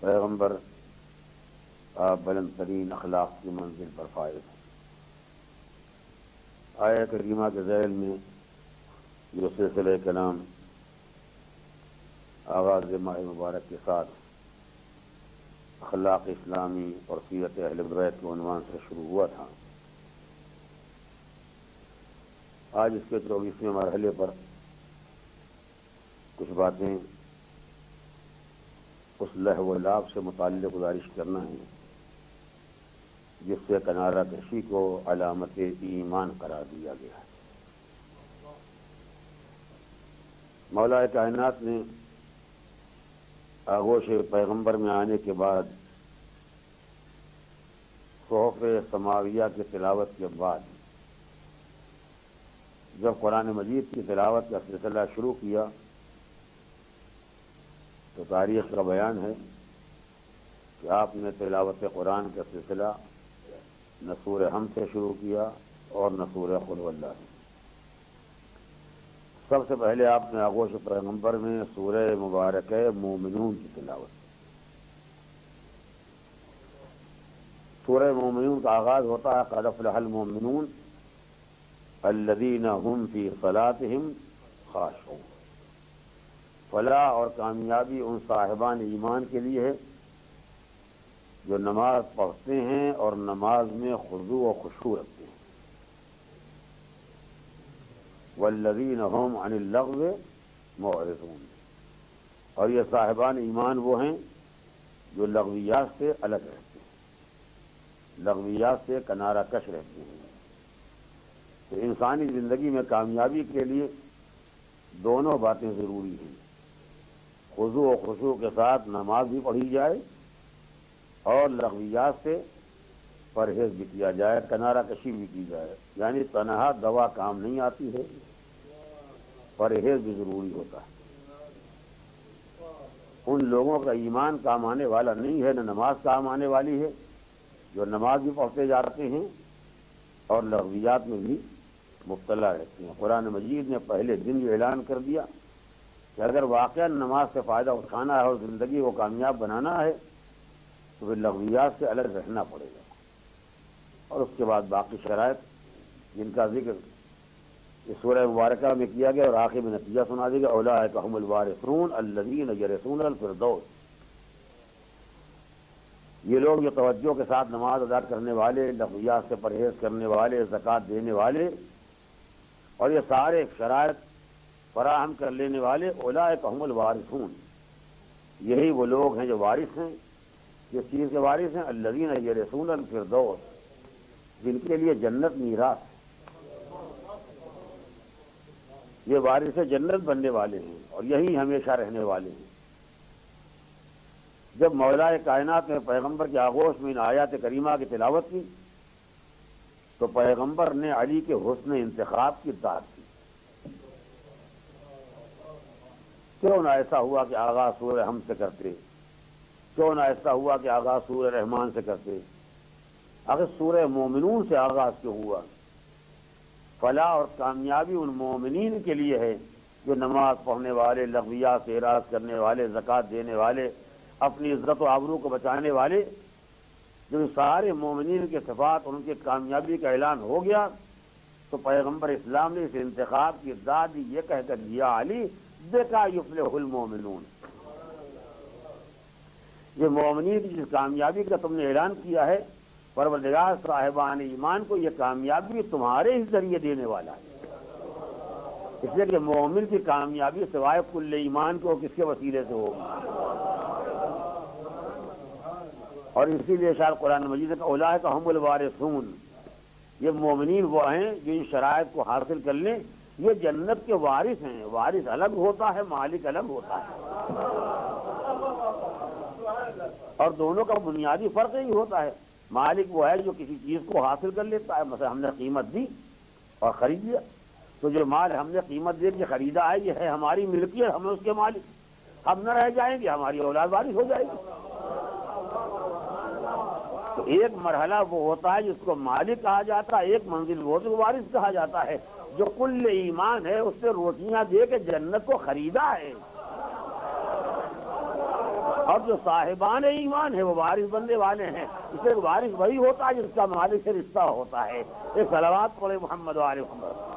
پیغمبر آپ بلند ترین اخلاق کی منزل پر فائز ہیں۔ آیہ کریمہ کے ذیل میں جو سلسلہ کلام آغاز ماہ مبارک کے ساتھ اخلاق اسلامی اور سیرت اہل بیت کے عنوان سے شروع ہوا تھا، آج اس کے 24ویں مرحلے پر کچھ باتیں اس لہو و لعب سے متعلق گزارش کرنا ہے جس سے کنارہ کشی کو علامت ایمان قرار دیا گیا ہے۔ مولا کائنات نے آغوش پیغمبر میں آنے کے بعد صحف سماویہ کی تلاوت کے بعد جب قرآن مجید کی تلاوت کا سلسلہ شروع کیا تو تاریخ کا بیان ہے کہ آپ نے تلاوت قرآن کا سلسلہ نہ سورہ حمد سے شروع کیا اور نہ سورہ قل هو اللہ سے۔ سب سے پہلے آپ نے آغوش پیغمبر میں سورہ مبارکہ مومنون کی تلاوت کی۔ سورہ مومنون کا آغاز ہوتا ہے قد افلح المؤمنون الذین هم فی صلاتهم خاشعون۔ فلاح اور کامیابی ان صاحبان ایمان کے لیے ہے جو نماز پڑھتے ہیں اور نماز میں خضوع و خشوع رکھتے ہیں۔ والذین هم عن اللغو معرضون، اور یہ صاحبان ایمان وہ ہیں جو لغویات سے الگ رہتے ہیں، لغویات سے کنارہ کش رہتے ہیں۔ تو انسانی زندگی میں کامیابی کے لیے دونوں باتیں ضروری ہیں، خضوع و خشوع کے ساتھ نماز بھی پڑھی جائے اور لغویات سے پرہیز بھی کیا جائے، کنارہ کشی بھی کی جائے۔ یعنی تنہا دوا کام نہیں آتی ہے، پرہیز بھی ضروری ہوتا ہے۔ ان لوگوں کا ایمان کام آنے والا نہیں ہے، نہ نماز کام آنے والی ہے، جو نماز بھی پڑھتے جاتے ہیں اور لغویات میں بھی مبتلا رہتے ہیں۔ قرآن مجید نے پہلے دن یہ اعلان کر دیا کہ اگر واقعا نماز سے فائدہ اٹھانا ہے اور زندگی کو کامیاب بنانا ہے تو پھر لغویات سے الگ رہنا پڑے گا، اور اس کے بعد باقی شرائط جن کا ذکر اس سورہ مبارکہ میں کیا گیا اور آخر میں نتیجہ سنا دیا گیا، اولئک هم الوارثون الذین یرثون الفردوس۔ یہ لوگ جو توجہ کے ساتھ نماز ادا کرنے والے، لغویات سے پرہیز کرنے والے، زکوٰۃ دینے والے اور یہ سارے شرائط فراہم کر لینے والے، اولئک هم الوارثون، یہی وہ لوگ ہیں جو وارث ہیں۔ جس چیز کے وارث ہیں الذین یرثون الفردوس، جن کے لیے جنت میراث ہے، یہ وارث جنت بننے والے ہیں اور یہی ہمیشہ رہنے والے ہیں۔ جب مولا کائنات نے پیغمبر کے آغوش میں ان آیات کریمہ کی تلاوت کی تو پیغمبر نے علی کے حسن انتخاب کی داد کی۔ کیوں نہ ایسا ہوا کہ آغاز سورہ حمد سے کرتے، کیوں نہ ایسا ہوا کہ آغاز سورہ رحمان سے کرتے، آخر سورہ مومنون سے آغاز کیوں ہوا؟ فلاح اور کامیابی ان مومنین کے لیے ہے جو نماز پڑھنے والے، لغویات سے اعراض کرنے والے، زکوٰۃ دینے والے، اپنی عزت و آبرو کو بچانے والے، جو سارے مومنین کے صفات اور ان کی کامیابی کا اعلان ہو گیا تو پیغمبر اسلام نے اس انتخاب کی داد یہ کہہ کر دیا، علی دیکھا یفلح المومنون، یہ مومنین کی جس کامیابی کا تم نے اعلان کیا ہے، پروردگار صاحبان ایمان کو یہ کامیابی تمہارے ہی ذریعے دینے والا ہے۔ اس لیے کہ مومن کی کامیابی سوائے کل ایمان کو کس کے وسیلے سے ہوگی؟ اور اسی لیے شاید قرآن مجید کا اولئک هم الوارثون، یہ مومنین وہ ہیں جو ان شرائط کو حاصل کر لیں، یہ جنت کے وارث ہیں۔ وارث الگ ہوتا ہے، مالک الگ ہوتا ہے، اور دونوں کا بنیادی فرق یہی ہوتا ہے۔ مالک وہ ہے جو کسی چیز کو حاصل کر لیتا ہے، مثلا ہم نے قیمت دی اور خرید لیا، تو جو مال ہم نے قیمت دے کے خریدا ہے یہ ہے ہماری ملکیت، ہم اس کے مالک، ہم نہ رہ جائیں گے، ہماری اولاد وارث ہو جائے گی۔ تو ایک مرحلہ وہ ہوتا ہے جس کو مالک کہا جاتا ہے، ایک منزل وہ جو وارث کہا جاتا ہے، جو کل ایمان ہے اس سے روٹیاں دے کے جنت کو خریدا ہے۔ اور جو صاحبان ایمان ہے وہ وارث بننے والے ہیں، اسے وارث وہی ہوتا ہے جس کا مالک سے رشتہ ہوتا ہے۔ ایک صلوات پڑھے محمد و آل محمد۔